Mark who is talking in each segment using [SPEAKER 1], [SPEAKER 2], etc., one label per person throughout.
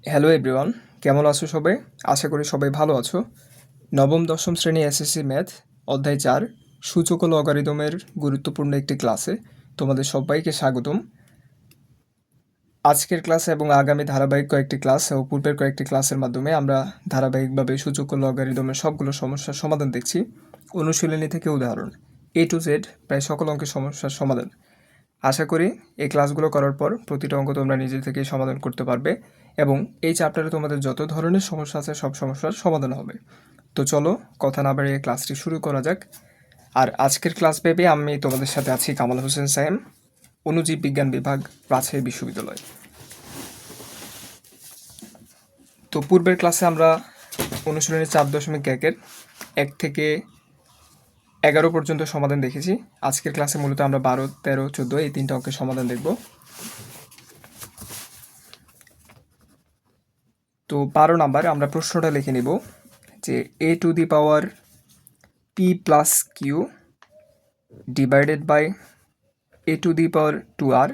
[SPEAKER 1] Hello everyone, কেমন আছো সবাই? আশা করি সবাই ভালো আছো। নবম দশম শ্রেণী এসএসসি ম্যাথ অধ্যায় ৪ সূচক ও লগারিদমের গুরুত্বপূর্ণ একটি ক্লাসে তোমাদের সবাইকে স্বাগতম। আজকের ক্লাস এবং আগামী ধারাবাহিক কয়েকটি ক্লাস ও পূর্বের কয়েকটি ক্লাসের মাধ্যমে আমরা ধারাবাহিকভাবে সূচক ও লগারিদমের সবগুলো সমস্যার সমাধান দেখছি। অনুশীলনী থেকে উদাহরণ A to Z প্রায় সকল অঙ্কের সমস্যার সমাধান। আশা করি এই ক্লাসগুলো করার পর প্রতিটা অঙ্ক তোমরা নিজে থেকেই সমাধান করতে পারবে এবং এই চ্যাপ্টারে তোমাদের যত ধরনের সমস্যা আছে সব সমস্যার সমাধান হবে। তো চলো কথা না বাড়িয়ে ক্লাসটি শুরু করা যাক। আর আজকের ক্লাস পেপে আমি তোমাদের সাথে আছি কামাল হোসেন সায়েম, অণুজীব বিজ্ঞান বিভাগ, রাজশাহী বিশ্ববিদ্যালয়। তো পূর্বের ক্লাসে আমরা অনুশীলনী 4.1-এর 1 থেকে 11 পর্যন্ত সমাধান দেখেছি। আজকের ক্লাসে মূলত আমরা 12, 13, 14 এই তিনটা অঙ্কের সমাধান দেখব। তো 12 নাম্বার আমরা প্রশ্নটা লিখে নিব যে a to the power p plus q divided by a to the power 2r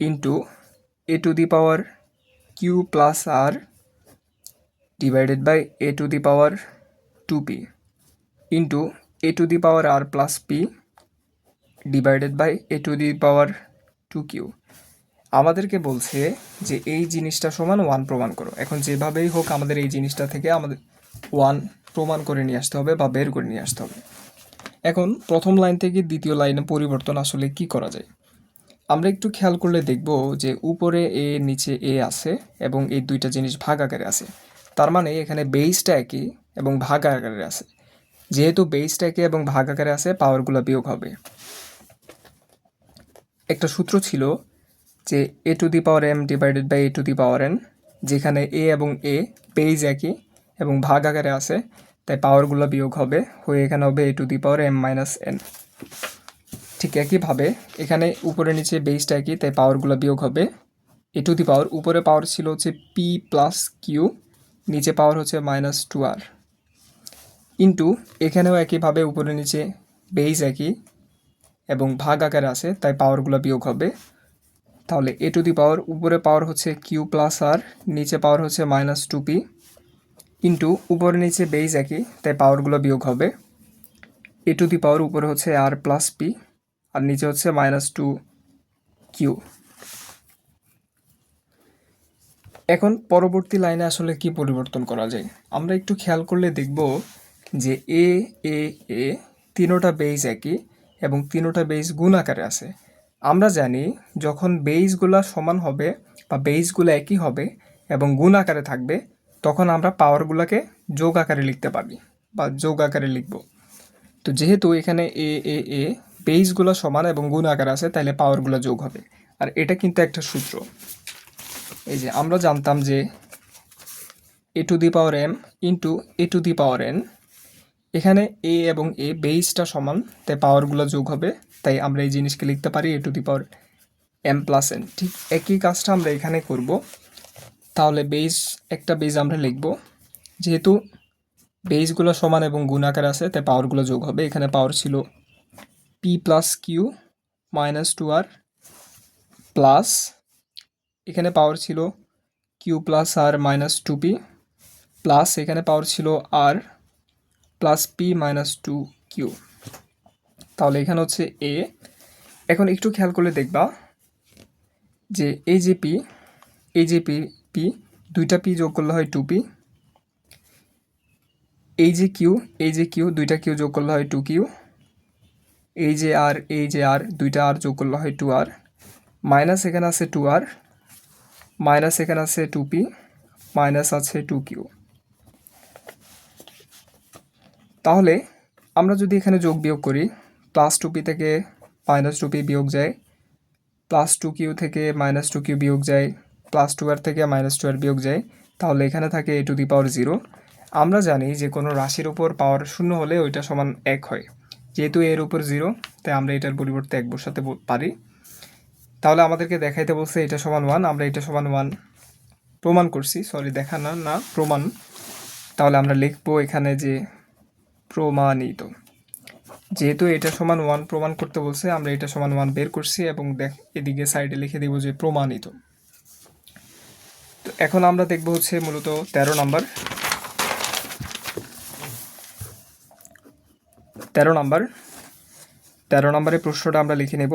[SPEAKER 1] into a to the power q plus r divided by a to the power 2p into a to the power r plus p divided by a to the power 2q। আমাদেরকে বলছে যে এই জিনিসটা সমান 1 প্রমাণ করো। এখন যেভাবেই হোক আমাদের এই জিনিসটা থেকে আমাদের 1 প্রমাণ করে নিয়ে আসতে হবে বা বের করে নিয়ে আসতে হবে। এখন প্রথম লাইন থেকে দ্বিতীয় লাইনে পরিবর্তন আসলে কি করা যায়? আমরা একটু খেয়াল করলে দেখব যে উপরে এ নিচে এ আছে এবং এই দুইটা জিনিস ভাগ আকারে আছে। তার মানে এখানে বেসটা একই এবং ভাগ আকারে আছে। যেহেতু বেসটা একই এবং ভাগ আকারে আছে, পাওয়ারগুলো বিয়োগ হবে। একটা সূত্র ছিল যে a to the power m divided by a to the power n, যেখানে a এবং a বেস একই এবং ভাগ আকারে আছে, তাই পাওয়ারগুলো বিয়োগ হবে, হয়ে এখানে হবে a to the power m minus n। ঠিক একইভাবে এখানে উপরে নিচে বেসটা একই, তাই পাওয়ারগুলো বিয়োগ হবে। a to the power উপরে পাওয়ার ছিল হচ্ছে p প্লাস কিউ, নিচে পাওয়ার হচ্ছে -2r, ইন্টু এখানেও একইভাবে উপরে নিচে বেস একই এবং ভাগ আকারে আছে, তাই পাওয়ারগুলো বিয়োগ হবে। তাহলে a to the power উপরে পাওয়ার হচ্ছে কিউ প্লাস আর, নিচে পাওয়ার হচ্ছে -2p, ইন্টু উপরে নিচে বেস একই, তাই পাওয়ারগুলো বিয়োগ হবে। a to the power উপরে হচ্ছে আর প্লাস পি আর নিচে হচ্ছে -2q। এখন পরবর্তী লাইনে আসলে কি পরিবর্তন করা যায়? আমরা একটু খেয়াল করলে দেখব যে এ এ এ তিনোটা বেস একই এবং তিনোটা বেস গুণ আকারে আছে। আমরা জানি যখন বেসগুলো সমান হবে বা বেসগুলো একই হবে এবং গুণ আকারে থাকবে, তখন আমরা পাওয়ারগুলোকে যোগ আকারে লিখতে পারি বা যোগ আকারে লিখব। তো যেহেতু এখানে এ এ এ বেসগুলো সমান এবং গুণ আকারে আছে, তাহলে পাওয়ারগুলো যোগ হবে। আর এটা কিন্তু একটা সূত্র। এই যে আমরা জানতাম যে a to the power m into a to the power n, এখানে a এবং a বেসটা সমান, তাই পাওয়ারগুলো যোগ হবে, তাই আমরা এই জিনিসকে লিখতে পারি a to the power m plus n। ঠিক একই কাজটা আমরা এখানে করব। তাহলে একটা বেস আমরা লিখব, যেহেতু বেসগুলো সমান এবং গুণ আকারে আছে, তাই পাওয়ারগুলো যোগ হবে। এখানে পাওয়ার ছিল p plus Q -2r plus এখানে পাওয়ার ছিল কিউ প্লাস আর -2p প্লাস এখানে পাওয়ার ছিল আর প্লাস পি -2q। তাহলে এখানে হচ্ছে এ। এখন একটু খেয়াল করলে দেখবা যে এই যে পি, এই যে পি দুইটা পি যোগ করলে হয় 2p, এই যে কিউ দুইটা কিউ যোগ করলে হয় 2q, এই যে আর দুইটা আর যোগ করলে হয় 2r, মাইনাস এখানে আছে 2r, মাইনাস এখানে আছে 2p, মাইনাস আছে 2q। তাহলে আমরা যদি এখানে যোগ বিয়োগ করি, +2p থেকে -2p বিয়োগ যায়, +2q থেকে -2q বিয়োগ যায়, +2r থেকে -2r বিয়োগ যায়, তাহলে এখানে থাকে a to the power 0। আমরা জানি যে কোনো রাশির উপর পাওয়ার 0 হলে ওইটা সমান 1 হয়। যেহেতু এর উপর 0, তাই আমরা এটার পরিবর্তে 1 বসাতে পারি। তাহলে আমাদেরকে দেখাইতে বলছে এটা সমান 1, আমরা এটা সমান 1 প্রমাণ করছি, না প্রমাণ। তাহলে আমরা লিখবো এখানে যে প্রমাণিত। যেহেতু এটা সমান 1 প্রমাণ করতে বলছে, আমরা এটা সমান 1 বের করছি এবং এদিকে সাইডে লিখে দিব যে প্রমাণিত। তো এখন আমরা দেখব হচ্ছে মূলত 13 নাম্বার। 13 নম্বরের প্রশ্নটা আমরা লিখে নেব।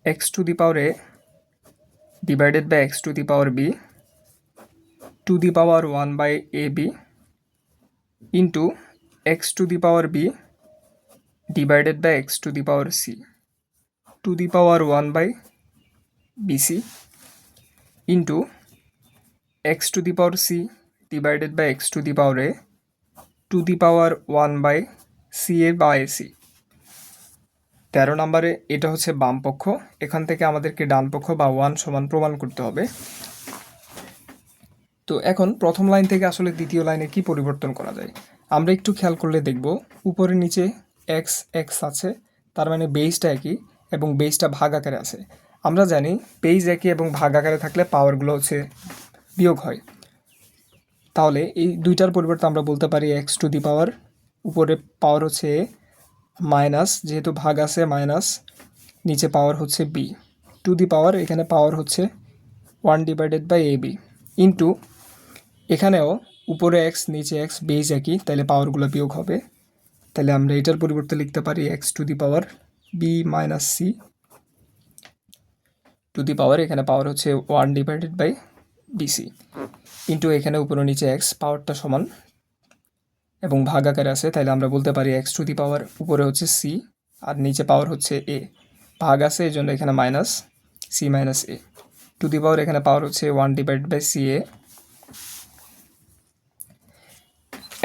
[SPEAKER 1] X to the power a divided by x to the power b to the power 1 by a b into x to the power b divided by x to the power c to the power 1 by bc into x to the power c divided by x to the power a to the power 1 by c a বা ac. 13 নম্বরে এটা হচ্ছে বাম পক্ষ, এখান থেকে আমাদেরকে ডান পক্ষ বা 1 সমান প্রমাণ করতে হবে। তো এখন প্রথম লাইন থেকে আসলে দ্বিতীয় লাইনে কি পরিবর্তন করা যায় আমরা একটু খেয়াল করলে দেখব, উপরে নিচে এক্স এক্স আছে, তার মানে বেসটা একই এবং বেসটা ভাগ আকারে আছে। আমরা জানি বেস একই এবং ভাগ আকারে থাকলে পাওয়ারগুলো হচ্ছে বিয়োগ হয়। তাহলে এই দুইটার পরিবর্তে আমরা বলতে পারি এক্স টু দি পাওয়ার, উপরে পাওয়ার হচ্ছে এ মাইনাস, যেহেতু ভাগ আছে মাইনাস, নিচে পাওয়ার হচ্ছে বি টু দি পাওয়ার, এখানে পাওয়ার হচ্ছে 1 divided by a b into, এখানেও উপরে এক্স নিচে এক্স বেস একই, তাহলে পাওয়ারগুলো বিয়োগ হবে। তাহলে আমরা এটার পরিবর্তে লিখতে পারি x to the power b minus c to the power, এখানে পাওয়ার হচ্ছে 1 ডিভাইডেড বাই বিসি ইন্টু, এখানে উপরে নিচে এক্স পাওয়ারটা সমান এবং ভাগ আকারে আছে, তাহলে আমরা বলতে পারি এক্স টু দি পাওয়ার উপরে হচ্ছে সি আর নিচে পাওয়ার হচ্ছে এ, ভাগ আছে এই জন্য এখানে minus c minus a to the power, এখানে পাওয়ার হচ্ছে 1 ডিভাইড বাই সি এ।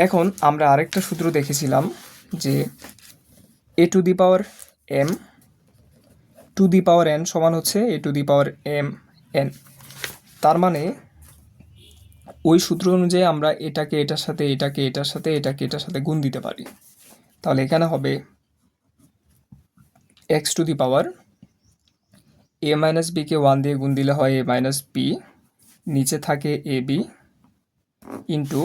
[SPEAKER 1] এখন আমরা আরেকটা সূত্র দেখেছিলাম যে a to the power m to the power n সমান হচ্ছে a to the power m n. তার মানে ওই সূত্র অনুযায়ী আমরা এটাকে এটার সাথে, এটাকে এটার সাথে, এটাকে এটার সাথে গুণ দিতে পারি। তাহলে এখানে হবে x to the power a minus বিকে 1 দিয়ে গুণ দিলে হয় এ মাইনাস বি, নিচে থাকে a b into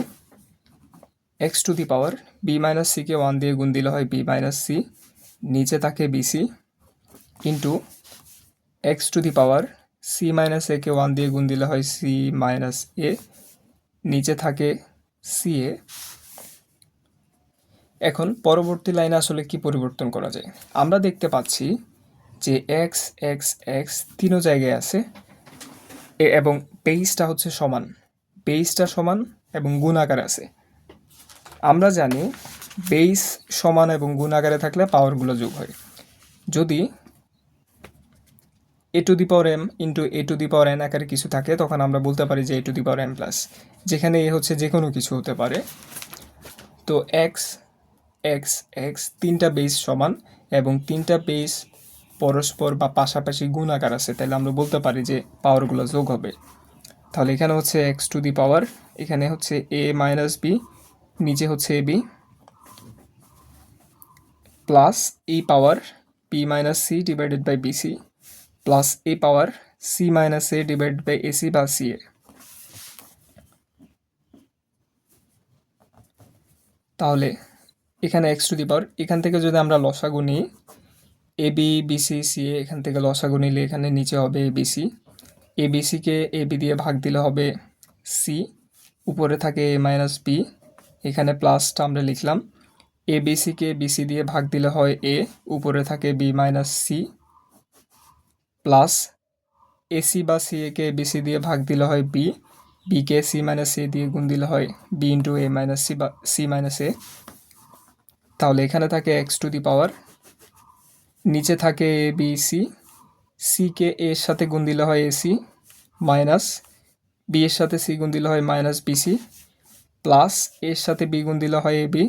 [SPEAKER 1] x to the power b minus সিকে 1 দিয়ে গুণ দিলে হয় বি মাইনাস সি, নিচে থাকে bc into x to the power c minus একে 1 দিয়ে গুণ দিলে হয় সি মাইনাস এ, নিচে থাকে সি এ। এখন পরবর্তী লাইনে আসলে কি পরিবর্তন করা যায় আমরা দেখতে পাচ্ছি যে এক্স এক্স এক্স তিনও জায়গায় আছে এবং বেসটা হচ্ছে সমান, বেসটা সমান এবং গুণ আকারে আছে। আমরা জানি বেস সমান এবং গুণ আকারে থাকলে পাওয়ারগুলো যোগ হয়। যদি a to the power m into a to the power n আকারে কিছু থাকে তখন আমরা বলতে পারি যে a to the power m plus, যেখানে এ হচ্ছে যে কোনো কিছু হতে পারে। তো এক্স এক্স এক্স তিনটা বেস সমান এবং তিনটা বেস পরস্পর বা পাশাপাশি গুণ আকার আছে, তাহলে আমরা বলতে পারি যে পাওয়ারগুলো যোগ হবে। তাহলে এখানে হচ্ছে এক্স টু দি পাওয়ার, এখানে হচ্ছে এ মাইনাস বি, নিচে হচ্ছে a b plus a power b minus c divided by bc plus a power c minus a divided by ac বা সি এ। তাহলে এখানে এক্স টু দি পাওয়ার, এখান থেকে যদি আমরা লসাগু নিই এ বি বিসি সি এ, এখান থেকে লসাগু নিলে এখানে নিচে হবে এ বিসি, এ বিসিকে এ বি দিয়ে ভাগ দিলে হবে সি, উপরে থাকে এ মাইনাস বি, এখানে প্লাসটা আমরা লিখলাম, এ বিসিকে বিসি দিয়ে ভাগ দিলে হয় এ, উপরে থাকে B minus C plus AC বা সি একে বিসি দিয়ে ভাগ দিলে হয় বি, বিকে সি মাইনাস এ দিয়ে গুণ দিলে হয় বি ইন্টু এ মাইনাস সি বা সি মাইনাস এ। তাহলে এখানে থাকে এক্স টু দি পাওয়ার, নিচে থাকে এ বি সি, সিকে এর সাথে গুণ দিলে হয় এসি মাইনাস বি এর সাথে সি গুণ দিলে হয় মাইনাস বিসি প্লাস এর সাথে বি গুণ দিলে হয় এ বি,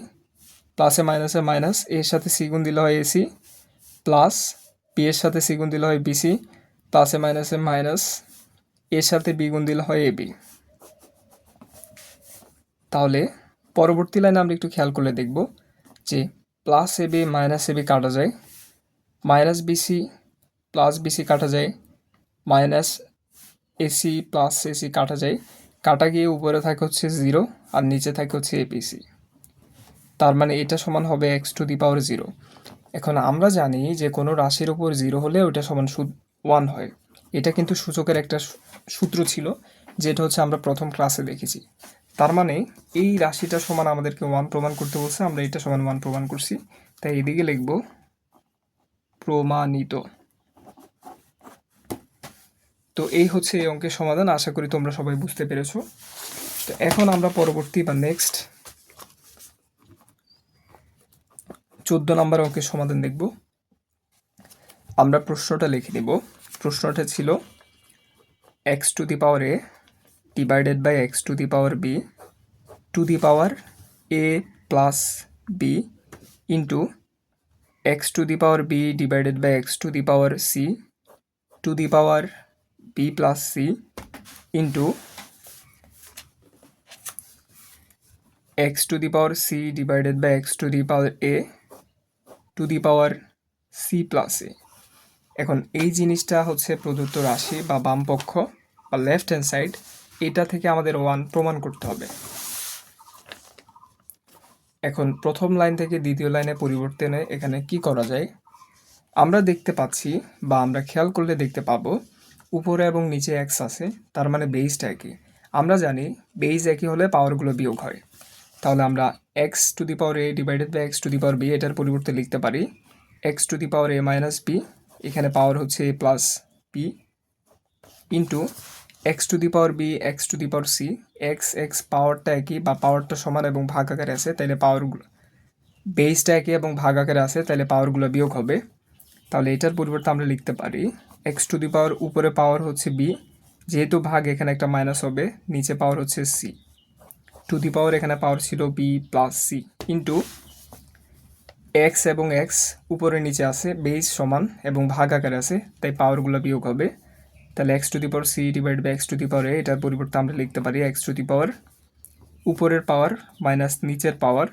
[SPEAKER 1] প্লাসে মাইনাসে মাইনাস, এর সাথে সি গুণ দিলে হয় এসি প্লাস বি এর সাথে সি গুণ দিলে হয় বিসি প্লাসে মাইনাসে মাইনাস, এর সাথে বি গুণ দিলে হয় এবি। তাহলে পরবর্তী লাইনে আমরা একটু খেয়াল করলে দেখব যে প্লাস এবি মাইনাস এবি কাটা যায়, মাইনাস বিসি প্লাস বিসি কাটা যায়, মাইনাস এসি প্লাস এসি কাটা যায়, কাটা গিয়ে উপরে থাকে হচ্ছে 0 আর নিচে থাকে হচ্ছে এবিসি। তার মানে এটা সমান হবে এক্স টু দি পাওয়ার 0। এখন আমরা জানি যে কোনো রাশির উপর 0 হলে ওটা সমান 1 হয়, এটা কিন্তু সূচকের একটা সূত্র ছিল, যেটা হচ্ছে আমরা প্রথম ক্লাসে দেখেছি। তার মানে এই রাশিটা সমান আমাদেরকে 1 প্রমাণ করতে বলছে, আমরা এটা সমান 1 প্রমাণ করছি, তাই এদিকে লিখব প্রমাণিত। তো এই হচ্ছে এই অঙ্কের সমাধান। আশা করি তোমরা সবাই বুঝতে পেরেছো। তো এখন আমরা পরবর্তী বা নেক্সট 14 নম্বর অঙ্কের সমাধান দেখব। আমরা প্রশ্নটা লিখে নিব। প্রশ্নটা ছিল x to the power a divided by x to the power b to the power a plus b into x to the power b divided by x to the power c to the power b plus c into x to the power c divided by x to the power a to the power c plus a। এখন এই জিনিসটা হচ্ছে প্রদত্ত রাশি বা বাম পক্ষ বা লেফট হ্যান্ড সাইড, এটা থেকে আমাদের 1 প্রমাণ করতে হবে। এখন প্রথম লাইন থেকে দ্বিতীয় লাইনে পরিবর্তনে এখানে কি করা যায়? আমরা দেখতে পাচ্ছি বা আমরা খেয়াল করলে দেখতে পাবো উপরে এবং নিচে এক্স আছে, তার মানে বেসটা একই। আমরা জানি বেস একই হলে পাওয়ারগুলো বিয়োগ হয়। তাহলে আমরা x to the power a divided by x to the power b এটার পরিবর্তে লিখতে পারি x to the power a minus b, এখানে পাওয়ার হচ্ছে a plus b, into x to the power b x to the power c. X x পাওয়ারটা একই বা পাওয়ারটা সমান এবং ভাগ আকারে আছে, তাহলে পাওয়ারগুলো বেসটা একই এবং ভাগ আকারে আছে, তাহলে পাওয়ারগুলো বিয়োগ হবে। তাহলে এটার পরিবর্তে আমরা লিখতে পারি এক্স টু দি পাওয়ার উপরে পাওয়ার হচ্ছে বি, যেহেতু ভাগ এখানে একটা মাইনাস হবে, নিচে পাওয়ার হচ্ছে সি টু দি পাওয়ার এখানে পাওয়ার ছিল b plus c into x এবং এক্স উপরে নিচে আছে, বেস সমান এবং ভাগ আকারে আছে, তাই পাওয়ারগুলো বিয়োগ হবে। তাহলে x to the power c divide by x to the power a, এটার পরিবর্তে আমরা লিখতে পারি এক্স টু দি পাওয়ার উপরের পাওয়ার মাইনাস নিচের পাওয়ার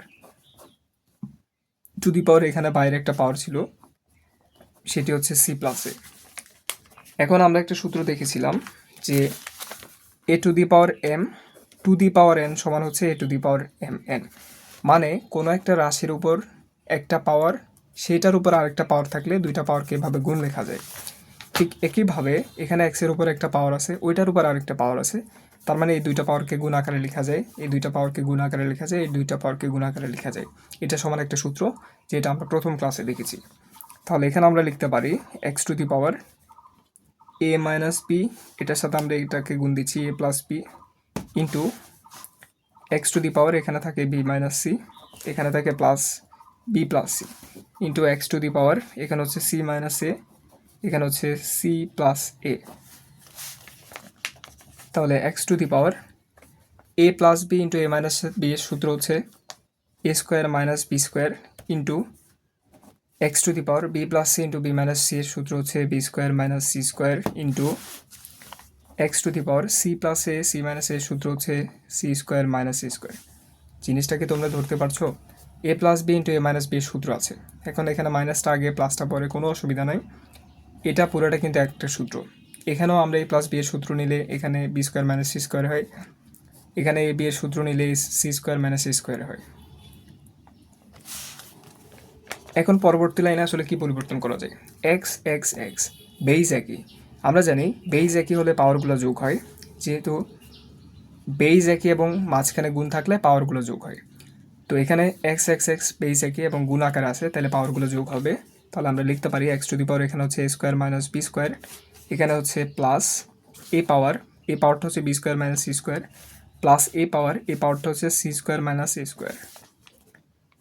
[SPEAKER 1] টু দি পাওয়ার এখানে বাইরে একটা পাওয়ার ছিল, সেটি হচ্ছে সি প্লাস এ। এখন আমরা একটা সূত্র দেখেছিলাম যে a to the power m to the power n সমান হচ্ছে a to the power m n. মানে কোনো একটা রাশির উপর একটা পাওয়ার, সেটার উপর আরেকটা পাওয়ার থাকলে দুইটা পাওয়ারকে এভাবে গুণ লেখা যায়। ঠিক একইভাবে এখানে এক্সের উপর একটা পাওয়ার আছে, ওইটার উপর আরেকটা পাওয়ার আছে, তার মানে এই দুইটা পাওয়ারকে গুণ আকারে লেখা যায়, এই দুইটা পাওয়ারকে গুণ আকারে লেখা যায়, এই দুইটা পাওয়ারকে গুণ আকারে লেখা যায়। এটা সমান একটা সূত্র, যেটা আমরা প্রথম ক্লাসে দেখেছি। তাহলে এখানে আমরা লিখতে পারি x to the power a minus b, এটার সাথে আমরা এটাকে গুণ দিচ্ছি a plus b, into x to the power এখানে থাকে বি মাইনাস সি, এখানে থাকে plus b plus c, into x to the power এখানে হচ্ছে সি মাইনাস এ, এখানে হচ্ছে সি প্লাস এ। তাহলে x to the power a plus b into A minus b এর সূত্র হচ্ছে a square minus b square, into x to the power b plus c into b minus c এর সূত্র হচ্ছে b square minus c square, into x to the power c plus a c minus এর সূত্র হচ্ছে c square minus c square. জিনিসটাকে তোমরা ধরতে পারছো? A plus b into A minus b এর সূত্র আছে, এখন এখানে মাইনাসটা আগে প্লাসটা পরে, কোনো অসুবিধা নাই, এটা পুরোটা কিন্তু একটা সূত্র। এখানেও আমরা এ প্লাস বি এর সূত্র নিলে এখানে b square minus c square হয়, এখানে এ বি এর সূত্র নিলে c square minus c square হয়। এখন পরবর্তী লাইনে আসলে কি পরিবর্তন করা যায়? এক্স এক্স এক্স বেইজ একই, আমরা জানি বেইজ একই হলে পাওয়ারগুলো যোগ হয়, যেহেতু বেইজ একই এবং মাঝখানে গুণ থাকলে পাওয়ারগুলো যোগ হয়। তো এখানে এক্স এক্স এক্স বেইজ একই এবং গুণ আকারে আছে, তাহলে পাওয়ারগুলো যোগ হবে। তাহলে আমরা লিখতে পারি এক্স টু দি পাওয়ার এখানে হচ্ছে a square minus b square, এখানে হচ্ছে প্লাস এ পাওয়ার, এ পাওয়ারটা হচ্ছে b square minus c square, plus a power, a পাওয়ারটা হচ্ছে c square minus a square.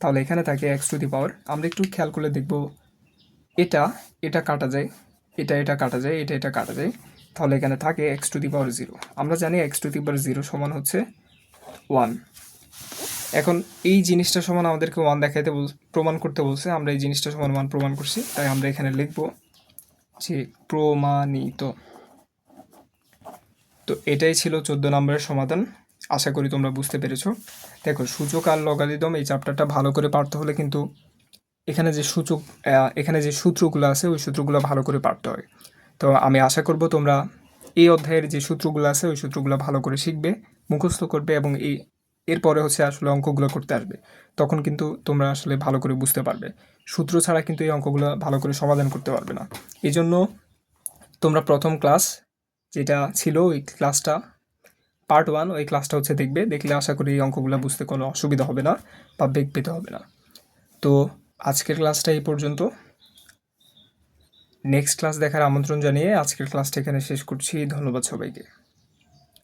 [SPEAKER 1] তাহলে এখানে থাকে এক্স টু দি পাওয়ার, আমরা একটু খেয়াল করলে দেখব এটা এটা কাটা যায়, এটা এটা কাটা যায়, এটা এটা কাটা যায়, তাহলে এখানে থাকে x to the power zero. আমরা জানি x to the power zero সমান হচ্ছে 1। এখন এই জিনিসটা সমান আমাদেরকে 1 দেখাইতে প্রমাণ করতে বলছে, আমরা এই জিনিসটা সমান 1 প্রমাণ করছি, তাই আমরা এখানে লিখব যে প্রমাণিত। তো এটাই ছিল 14 নম্বরের সমাধান। আশা করি তোমরা বুঝতে পেরেছো। দেখো, সূচক আর লগারিদম এই চ্যাপ্টারটা ভালো করে পারতে হলে কিন্তু এখানে যে এখানে যে সূত্রগুলো আছে ওই সূত্রগুলো ভালো করে পারতে হয়। তো আমি আশা করব তোমরা এই অধ্যায়ের যে সূত্রগুলো আছে ওই সূত্রগুলো ভালো করে শিখবে, মুখস্থ করবে এবং এরপরে হচ্ছে আসলে অঙ্কগুলো করতে আসবে, তখন কিন্তু তোমরা আসলে ভালো করে বুঝতে পারবে। সূত্র ছাড়া কিন্তু এই অঙ্কগুলো ভালো করে সমাধান করতে পারবে না। এই জন্য তোমরা প্রথম ক্লাস যেটা ছিল ওই ক্লাসটা পার্ট 1, ওই ক্লাসটা হচ্ছে দেখবে। দেখলে আশা করি এই অঙ্কগুলো বুঝতে কোনো অসুবিধা হবে না বা বেগ পেতে হবে না। তো আজকের ক্লাসটা এই পর্যন্ত। নেক্সট ক্লাস দেখার আমন্ত্রণ জানিয়ে আজকের ক্লাসটা এখানে শেষ করছি। ধন্যবাদ সবাইকে।